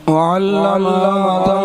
वअल्लम आदम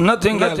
nothing else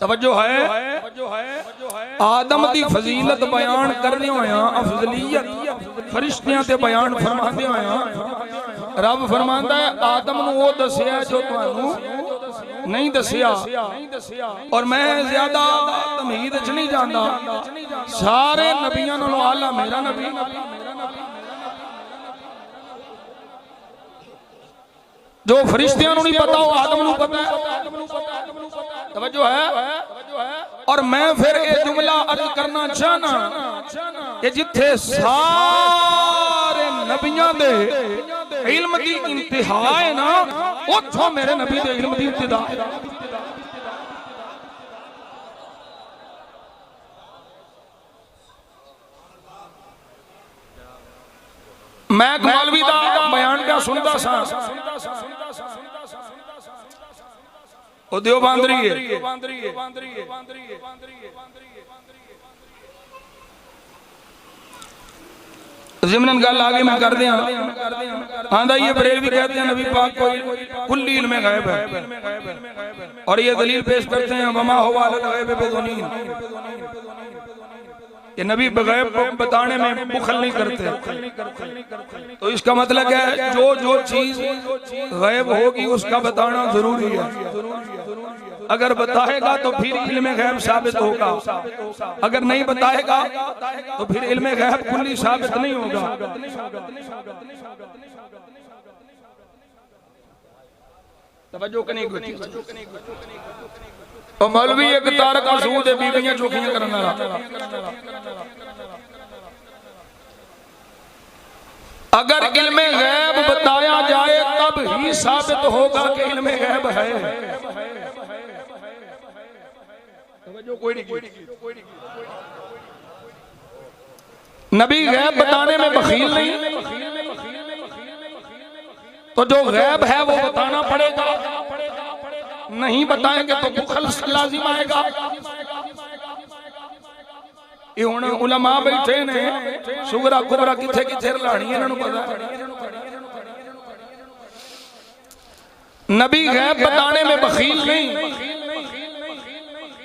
तवज्जो है, आदम दी फजीलत बयान करने होया, अफजलियत फरिश्तियां ते बयान फरमाते होया, रब फरमांदा है आदम नूं वो दसिया जो तुहानू नहीं दसिया। और मैं ज्यादा तमहीद च नहीं जांदा, सारे नबियां नालों आला मेरा नबी। जो फरिश्तियां नूं नहीं पता वो आदम नूं पता है। तवज्जो है। और मैं फिर ये जुमला अर्ज करना चाहना कि जिथे सारे नबियां दे इल्म दी इंतहा है ना, उथों मेरे नबी दे इल्म दी इब्तिदा है। मैं मौलवी दा बयान क्या सुनता सा, ओ देवबंदरी है, जिमनन गल आगे मैं कर दिया। आंदा ये बरेलवी कहते हैं नबी पाक को कुल्ली इल्म गैब है, और ये दलील पेश करते हैं वमा हुवा अल गैब बिदनीन, ये नबी बगैब बताने में बुखल नहीं करते। तो इसका मतलब है जो जो चीज गैब होगी उसका बताना जरूरी है। अगर बताएगा तो फिर इल्म गैब साबित होगा, अगर नहीं बताएगा तो फिर इल्म गैब कुल्ली साबित नहीं होगा। तवज्जो कनी तो मौलवी एक तारक मसूद है, बीबियां चौकियां करने वाला। अगर इल्मे गैब बताया जाए तब ही साबित होगा कि इल्मे गैब है। नबी गैब बताने में बखील नहीं, तो जो गैब है वो बताना पड़ेगा, नहीं बताएंगे तो बुखल लाजिम आएगा। ये हुण उलमा बैठे ने सुगरा कुबरा किथे किथे लाणी इन्हां नूं पता। नबी गैब बताने में बखील नहीं,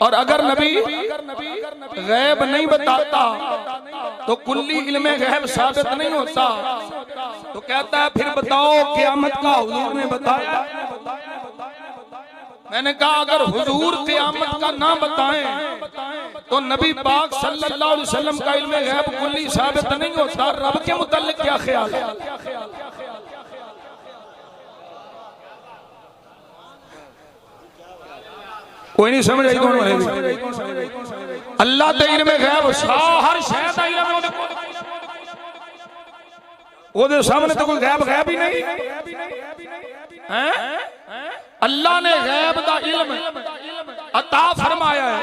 और अगर नबी गैब नहीं बताता तो कुल्ली इल्मे गैब साबित नहीं होता। तो कहता है फिर बताओ क़यामत का हुजूर ने बताया। मैंने कहा अगर हुजूर क़यामत का ना बताएं तो नबी पाक सल्लल्लाहु अलैहि वसल्लम का इल्मे गैब कुल्ली साबित नहीं होता। रब के मुताल्लिक क्या ख्याल है? कोई नहीं समझ आई दोनों है। अल्लाह दे इल्मे गैब हर शय दा इल्म ओदे सामने तो कोई गैब गैब ही नहीं है। अल्लाह ने गैब दा इल्म अता फरमाया है,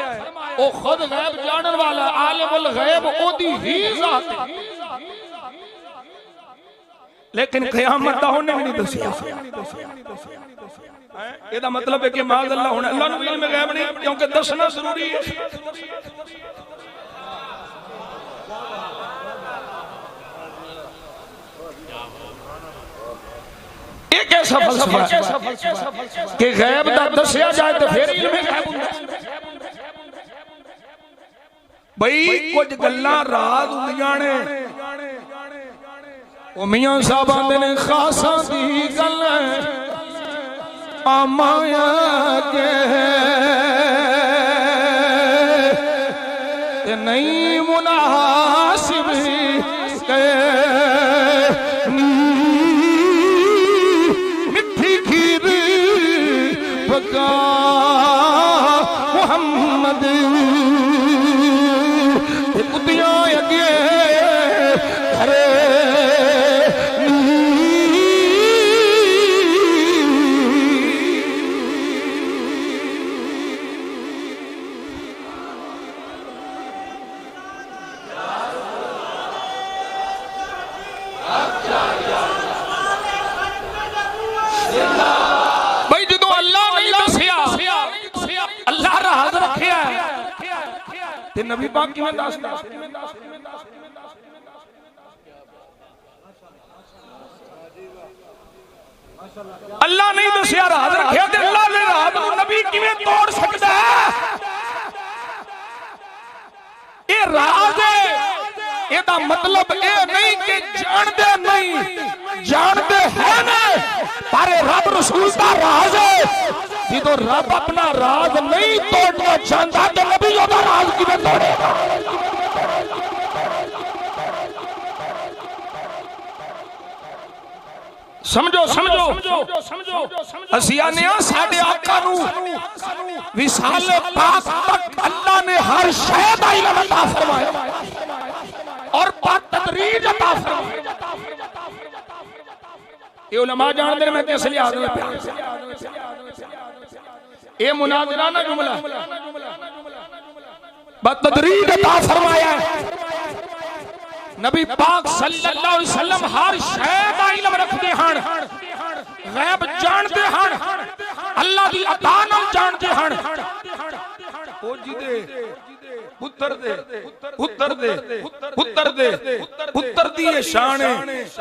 वो खुद गैब जानने वाला आलिमुल गैब ओदी ही जात है। लेकिन क़यामत दा होने भी नहीं दसिया। ਇਹਦਾ मतलब है कि माज़ अल्लाह हुण अल्लाह नूं इल्म गैब नहीं, क्योंकि दसना जरूरी है। एक ऐसा फलसफा कि गैब दा दसिया जाए तो फिर इल्म गैब हुंदा। भाई कुछ गल्लां राज हुंदियां ने, ओ मियां साहब आंदे ने खासां दी गल आमाया के नहीं मुनासिब के मिठी खीर पका मोहम्मद कुतियां अगे घरे नबी पाक की में दास अल्लाह नहीं दसिया राज रखिया ते अल्लाह ने राज नूं नबी किवें तोड़ सकदा है? ये राज है। एदा मतलब ये नहीं कि जानते नहीं, जानते हैं ना, पर रब रसूल दा राज है। जो रब अपना राज नहीं तोड़ना चाहता तो नबी ओदा राज किवें तोड़ेगा? समझो समझो समझो असीं आने साडे आका नूं विसाल पाक तक अल्लाह ने हर शय दा इल्म अता फरमाया और पाक तदरीज अता फरमाया। ये उलमा जानदे मैं किस लिहाज में प्यार ये मुनाज़राना जुमला बतदरीज अता फरमाया। नबी पाक सल्लल्लाहु अलैहि वसल्लम हर शय दा इल्म रखदे हन, गैब जानदे हन, अल्लाह दी अता नाल जानदे हन। ओ जिदे पुत्र दी ये शान है।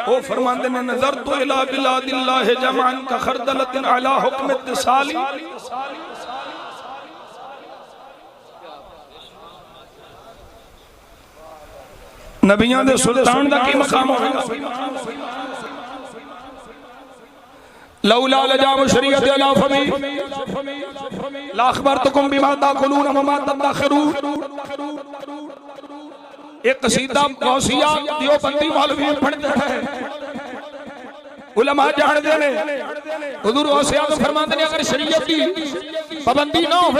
ओ फरमांदे ने नजर तो इला बिलादिल्लाह जमान का खरदलतिन अला हुक्म इत्तिसाली। नबियां दे सुल्तान दा की मकाम होगा? लौला लजाम शरीयत अला फमी ला अखबरतुकुम बिमा ताकुलून व मा तदाखिरून। एक कसीदा गौसिया देवबंदी मौलवी पढ़ते हैं, उलमा जानते ने। हुजूर गौसे आज़म फरमाते ने अगर शरीयत की पाबंदी ना हो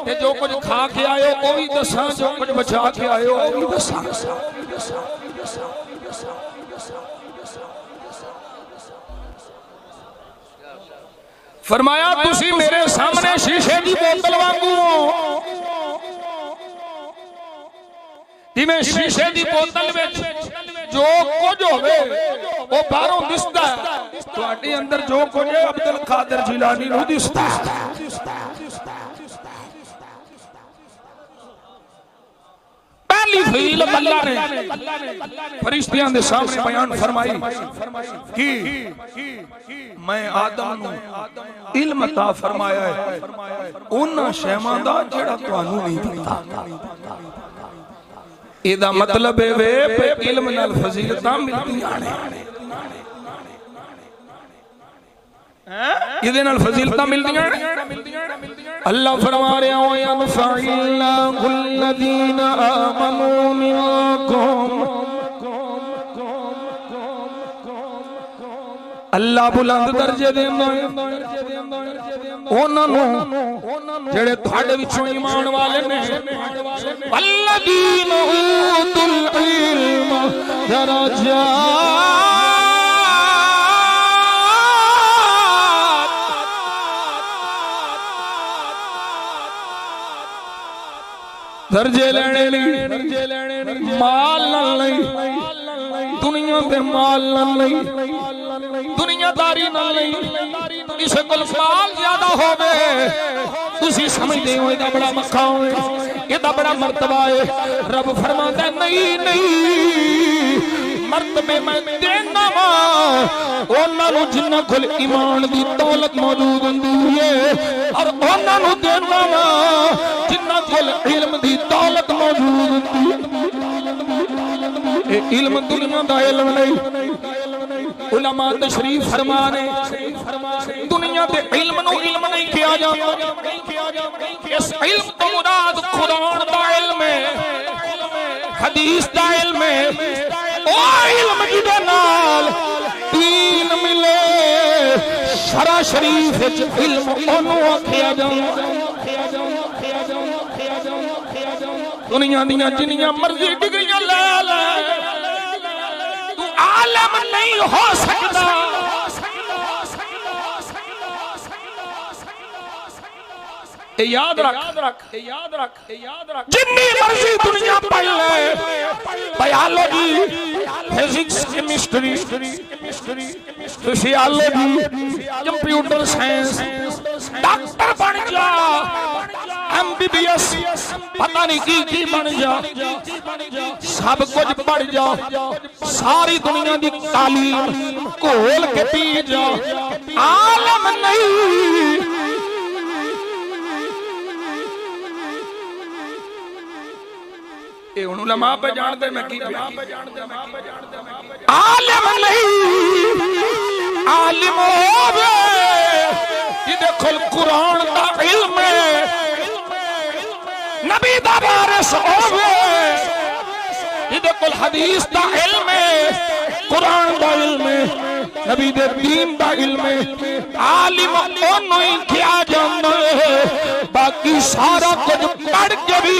ते जो कुछ खा के आए ओ भी दसा, जो कुछ बचा के आए ओ भी दसा। फरमाया तुसी मेरे सामने शीशे की बोतल वांगू हो, जिवें शीशे की बोतल में जो कुछ होवे वो बाहरों दिसदा है, तुहाडे अंदर जो कुछ है अब्दुल कादिर जिलानी नूं दिसदा है। पहली फील अल्लाह ने फरिश्तियां दे सामने बयान फरमाई कि मैं आदम नूं इल्म अता फरमाया है उन्हां शैवां दा जेड़ा तुहानू नहीं पता। एदा मतलब है वे इल्म नाल फजीलतां मिलदियां ने, इहदे नाल फजीलतां मिलदियां ने। अल्लाह फरमा रहा है यनफअल्लाहु अल्लज़ीना आमनू मिनकुम। अल्लाह बुलंद दर्जे देंदा है उन्हां नूं जेड़े तुहाडे विचों ईमान वाले ने। अल्लज़ीना ऊतुल इल्म दरजात। दर्जे लेने नहीं, माल नहीं, दुनिया के माल नहीं, दुनियादारी नहीं। किसी को माल ज्यादा होवे तुसी समझदे हो इहदा बड़ा मकाम है, इहदा बड़ा मर्तबा है। रब फरमाता नहीं नहीं, मर्तबे मैं देना वा उन्हां नूं जिन्हां कोल ईमान दी दौलत मौजूद हुंदी है, और उन्हां नूं देना वा जिन्हां कोल इल्म दी दौलत मौजूद हुंदी है। इल्म दुनिया दा इल्म नहीं। उलमा तशरीफ फरमाने दुनिया दे इल्म नूं इल्म नहीं किया जाता। इस इल्म तो मुराद कुरान दा इल्म है, हदीस दा इल्म है। ओ इल्म जिहदे नाल दीन मिले, शरा शरीफ विच इल्म ओनू आखिया जांदा। दुनिया दियां जिन्नियां मर्जी डिग्रियां ले ले, तू आलम नहीं हो सकदा। याद रख जिन्नी मर्जी दुनिया पढ़ ले, biology, physics, chemistry, physiology, computer science, doctor बन जा, MBBS पता नहीं की बन जा, सब कुछ पढ़ जा, सारी दुनिया की तालीम घोल के पी जा, आलम नहीं। ये हुन उलमा पे जानते मैं की आलिम नहीं, आलिम होवे जिदे कोल कुरान दा इल्म है, नबी दा वारिस होवे जिदे कोल हदीस दा इल्म है, कुरान दा इल्म है, नबी दे दीन दा इल्म है। आलिम ओनू ही किया जांदा है, बाकी सारा कुछ पढ़ के भी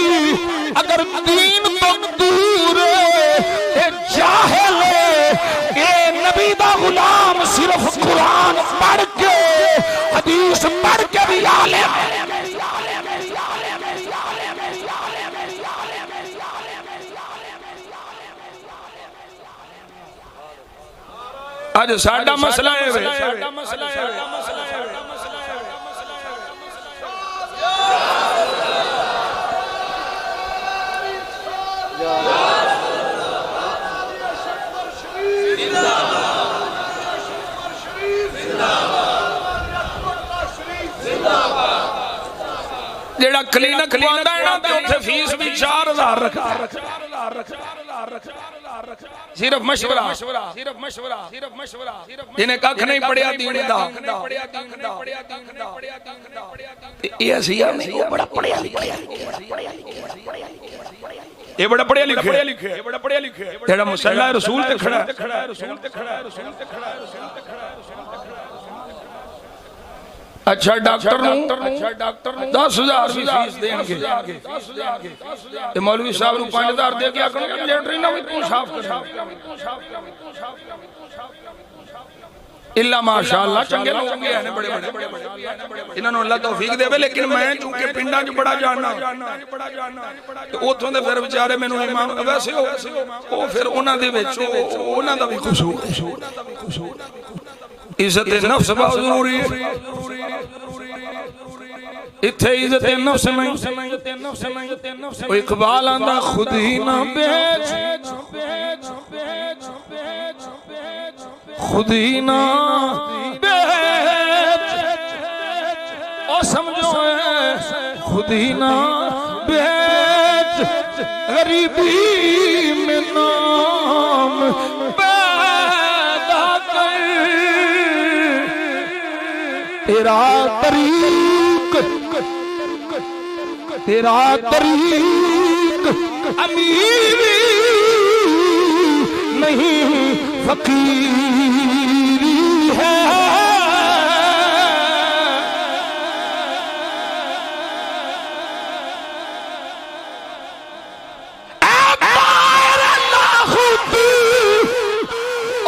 अगर दीन तो दूर है, जाहिल है, ये नबी दा गुलाम सिर्फ कुरान पढ़ के हदीस पढ़ के भी आलिम है। आज साडा मसला है जेड़ा क्लिनिक लवांदा है ना ते उत्थे फीस भी 4000 रखा, सिर्फ मशवरा, जिन्हें कख नहीं पढ़िया दीन दा, ये असिया नहीं, वो बड़ा पढ़िया लिखा, ये बड़ा पढ़िया लिखे, जेड़ा मुसल्ला रसूल ते खड़ा है। अच्छा डॉक्टर 10,000 भी फीस देंगे, मौलवी साहब को 5,000 दे के आखणगे लैटरीन भी तू साफ कर, इल्ला माशाअल्लाह चंगे लोग हैं बड़े बड़े, इन्होंने अल्लाह तौफीक देवे। लेकिन मैं चूंकि पिंडां च बड़ा जाना तो उथों दे फिर बेचारे मैनू इमाम वैसे वो फिर उन्हां दे विच उन्हां दा भी कसूर, इज्जत नफ्स बहुत जरूरी है। इत्थे इज्जत नफ्स नहीं, वो इकबाल आंदा खुद ही ना बेच, खुद ही ना बेच, ओ समझो खुद ही ना बेच, गरीबी में नाम पैदा कर, तेरा तरीक, तेरा तरीक अमीरी नहीं फकीरी है।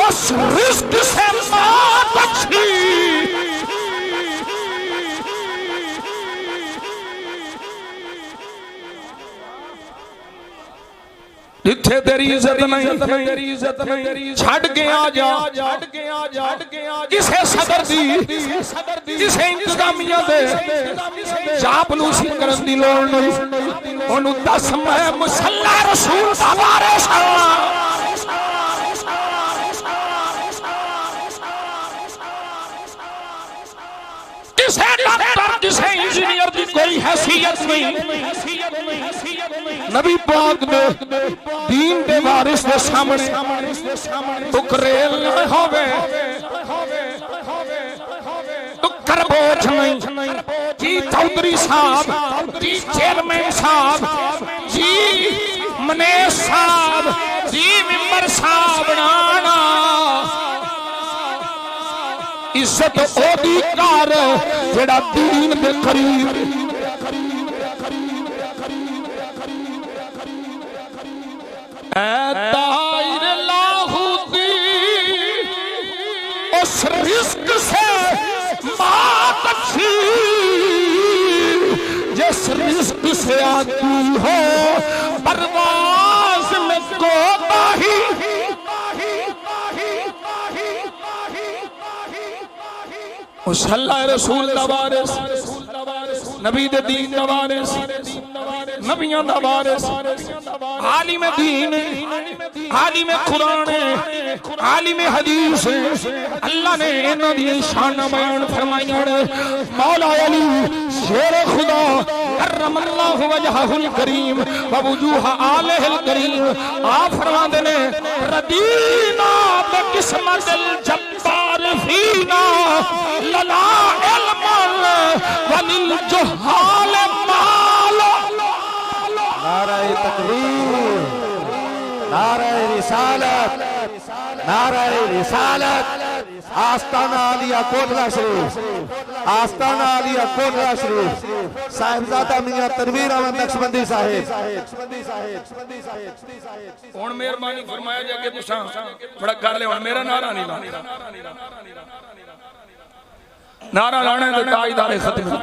उस रिस्क से मौत अच्छी, जिथे तेरी इज्जत नहीं, छड़ के आ जा, किसे सदर दी, किसे इंतजामिया दे चापलूसी करन दी लोड़ नहीं। ओनू दस मैं मुसल्ला रसूल दा वारिस हां, किसे डॉक्टर किसे इंजीनियर की कोई हैसियत नहीं। नबी पाक ने दीन के वारिस के सामने टुकरेल न होवे, टुकर बोझ नहीं। जी चौधरी साहब, जी चेयरमैन साहब, जी मनेश साहब, जी मिंबर साहब नाना इज्जत ओदी कर जेड़ा दीन दे करीब। ताइर लाहूदी उस रिस्क से बात अच्छी, जिस रिस्क से आती हो परवाज़ में कोताही। मुसल्ला रसूल दा वारिस, नबी दे दीन दा वारिस, नबियां दा वारिस आलिम दीन आलिम कुरान आलिम हदीस अल्लाह ने इन्हां दी शान बयान फरमाईयां मौला अली शेर खुदा करमल्लाहु वजहुल करीम व वजूह आलिहिल करीम आप फरमाते ने रदीना बिकिस्मतिल जब्बार फीना लना इल्मन वलिल जुहाल माल। नारे तकबीर, नारे रिसालत, नारे रिसालत। आस्ताना आलिया कोटला शरीफ, आस्ताना आलिया कोटला शरीफ साहिबजादा मियां तनवीर अहमद नक्शबंदी साहिब। हुण मेहरबानी फरमाया जाके तुसां बड़ा कर ले, हुण मेरा नारा नहीं लाना, नारा लाने ते ताजदारे खत्म हो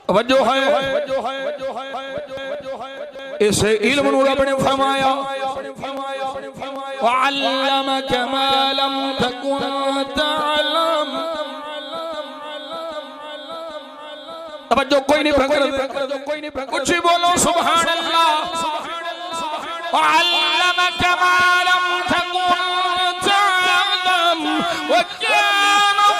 वजो है इसे इल्म नूर अपने फरमाया वअल्लमक मा लम तकुन तअलम। तवज्जो कोई नहीं फकर, कुछ ही बोलो सुभान अल्लाह। वअल्लमक मा लम तकुन तअलम व कान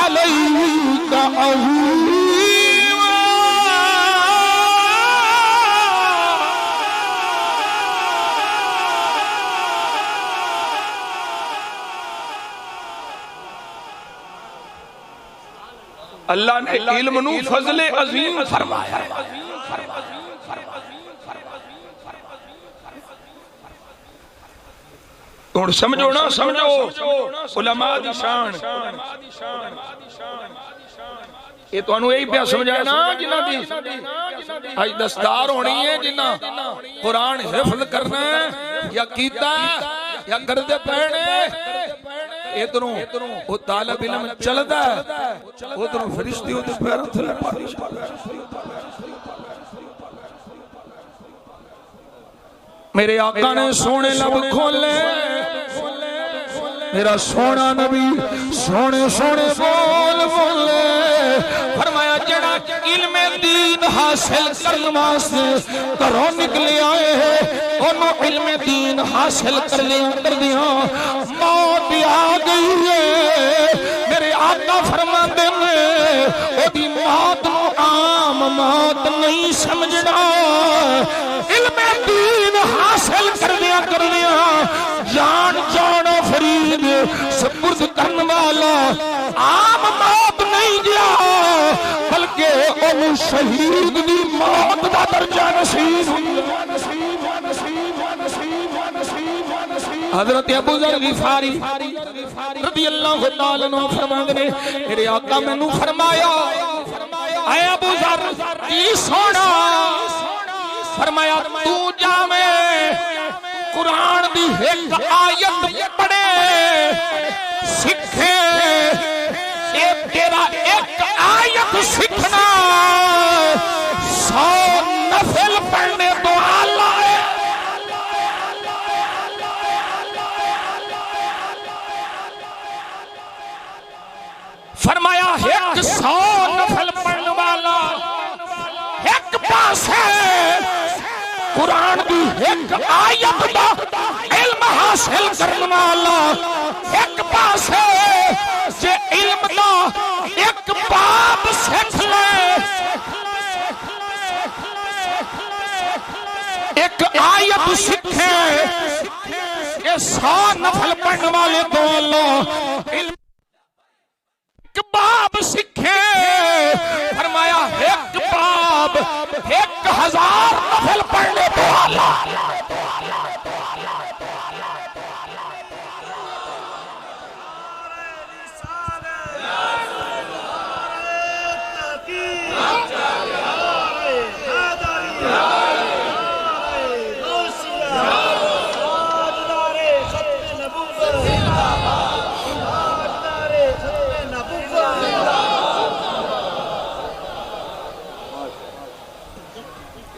अलैका अज़ीमा। अल्लाह ने इल्म नू फजले अजीम फरमाया। हुण समझो ना, समझो उलमा दी शान। ये तुहानू यही पिया समझाया ना जिन्हां दी अज दस्तार होनी है, जिन्हां कुरान हिफ्ज करना है या कीता या करदे पैणे, इधरों वो तालिब इल्म चलदा है, उधरों फरिश्ते उहदे पैरों थल्ले पानी। मेरे आका ने सोने लब खोले, मेरा सोना नबी सोने सोने बोल बोले। फरमाया जड़ा इल्म दीन हासिल करने वास्ते घरों निकले आए है, ओनू इल्म दीन हासिल कर दिया मौत आ गई है। मेरे आका फरमाते ने ओदी मौत नू आम मौत नहीं समझना। इल्म दीन हासिल कर दिया जान जान फरीद सपुर्द करने वाला आम मौत नहीं गया, बल्कि ओनू शहीद दी मौत दा दर्जा नसीब। हजरत अबू जर गिफारी रज़ी अल्लाह तआला अन्हु फरमाते ने मेरे आका मैनू फरमाया ऐ अबू जर की सोना, फरमाया तू जावे कुरान दी एक आयत पढ़े सीखे, ये तेरा एक आयत सीखना 100 नफल पढ़ने तो आला है। फरमाया एक 100 नफल पढ़ने वाला एक पास है कुरान की एक आयत दा इल्म हासिल करने वाला एक पास है, जे इल्म दा एक बाब सीख ले, एक आयत सीखे, ये 100 नफल पढ़ने वाले तो अल्लाह इल्म एक बाब सीखे। फरमाया एक बाब 1000 नफल पढ़ने तो अल्लाह।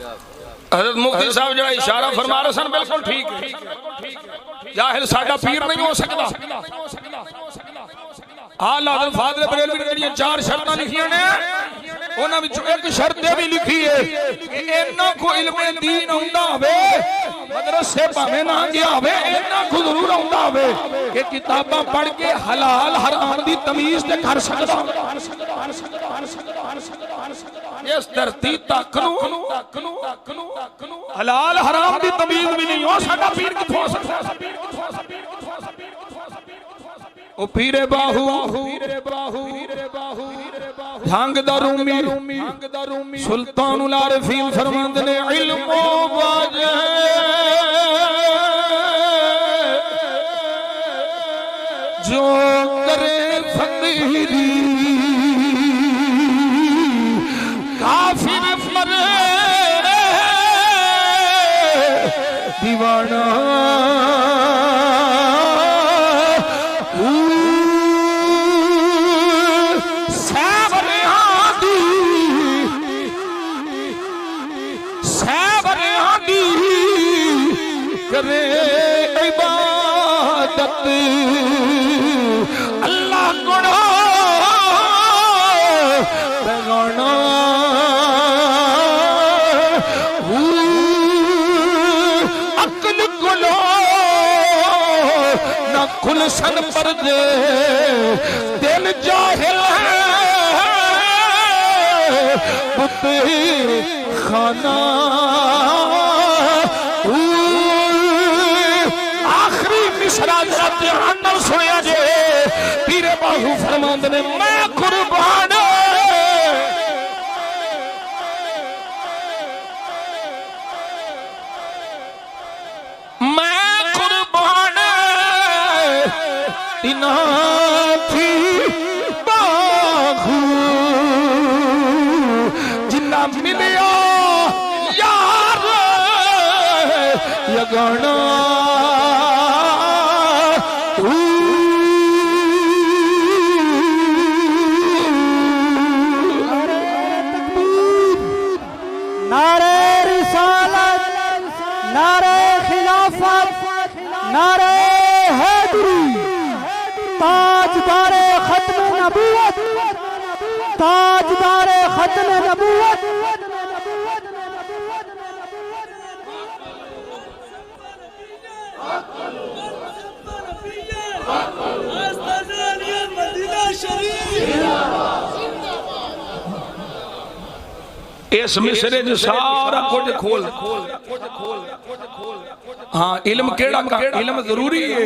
हजरत मुफ्ती साहब जो इशारा फरमा रहे सन बिल्कुल ठीक है। जाहिल साडा पीर नहीं हो सकता। आला हज़रत फाज़िल बरेलवी ने ਜਿਹੜੀਆਂ चार शर्तां लिखियां ने ਉਹਨਾਂ ਵਿੱਚੋਂ ਇੱਕ शर्त ਇਹ भी लिखी है कि इन्ना को इल्म दीन आउंदा होवे मदरसे भाਵੇਂ ना गया होवे इन्ना को जरूर आउंदा होवे कि किताबां पढ़ के हलाल हराम दी तमीज ते कर सकदा। इस धरती तक हलाल हराम दी तमीज भी नहीं हो साडा पीर किथों हो सकदा। ओ पीरे बाहू जंग दा रूमी सुल्तानुल आरिफीन फरमांदे ने इल्मो वाजे जो करे फकीरी काफिर मरे दीवाना करे इबादत अल्लाह गुणा बेगाना अक्ल गुलो न खुल सन पर दे दिल जाहिल है बुत खाना सुनिया जे पीरे बाहू फरमांदे ने मैं कुर्बान तिना थी बाहू जिन्ना मिलिया यार यगाना ताजदारे खत्म नबूवत ताजदारे खत्म नबूवत इस मिसरे जो सारा कुछ खोल हाँ इल्म केड़ा का इल्म जरूरी है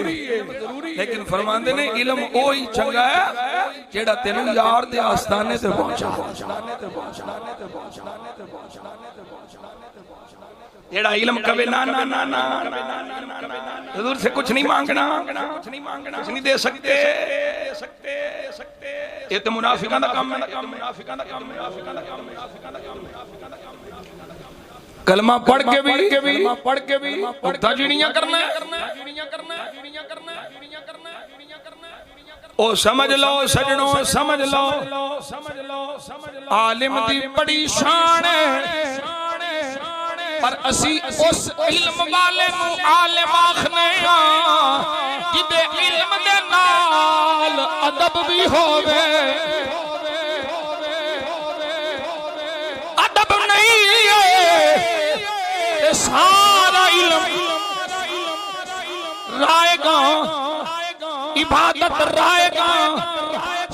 लेकिन फरमांदे ने इल्म ओ ही चंगा है जेड़ा तेनू यार दे आस्थाने ते पहुंचा जेड़ा इल्म कवे ना ना ना ना हुजूर से कुछ नहीं मांगना कुछ नहीं दे सकते ये तो मुनाफिकां दा काम है कलमा पढ़ के भी जीनियां करना ओ समझ लो सजनो समझ लो आलिम दी बड़ी शान है पर असी उस इल्म वाले नू आलिम आखने जिदे इल्म दे नाल अदब भी होवे अदब नहीं है सारा इल्म रायगा इबादत रायगा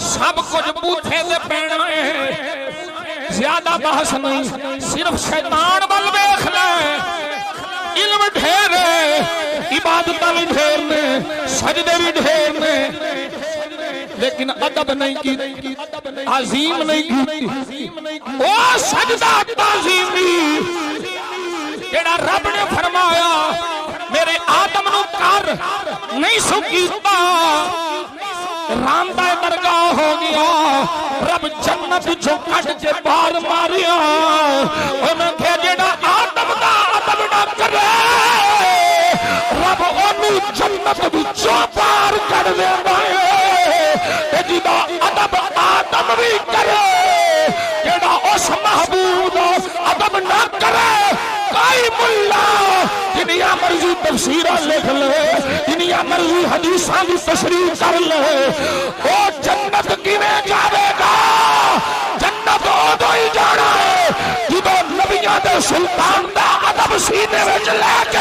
सब कुछ बूथे से पैना है ज्यादा बहस नहीं सिर्फ शैतान बल वेख ले इल्म ढेर है इबादत भी ढेर ने सजदे भी ढेर ने लेकिन अदब नहीं की अजीम नहीं की ओ सजदा ताजीम जेड़ा रब ने फरमाया मेरे आदम नु कर नहीं सुकीता रामदा दरगाह हो गया रब जन्नत जो कट के बाहर मारिया उन्हें कहा जेड़ा आदम दा अदब ना करे रब ओनू जन्नत विचों बाहर कर देंदा है ते जिदा अदब आदम भी करे जेड़ा उस महबूब अदब ना करे कोई मुल्ला जिनिया मर्जी तफसीर लिख ले, जिनिया मर्जी हदीसां की तशरीह कर ले, वो जन्नत किवें जावेगा? जन्नत उदों ही जाना है जो नबियां दे सुल्तान दा अदब सीने विच लेके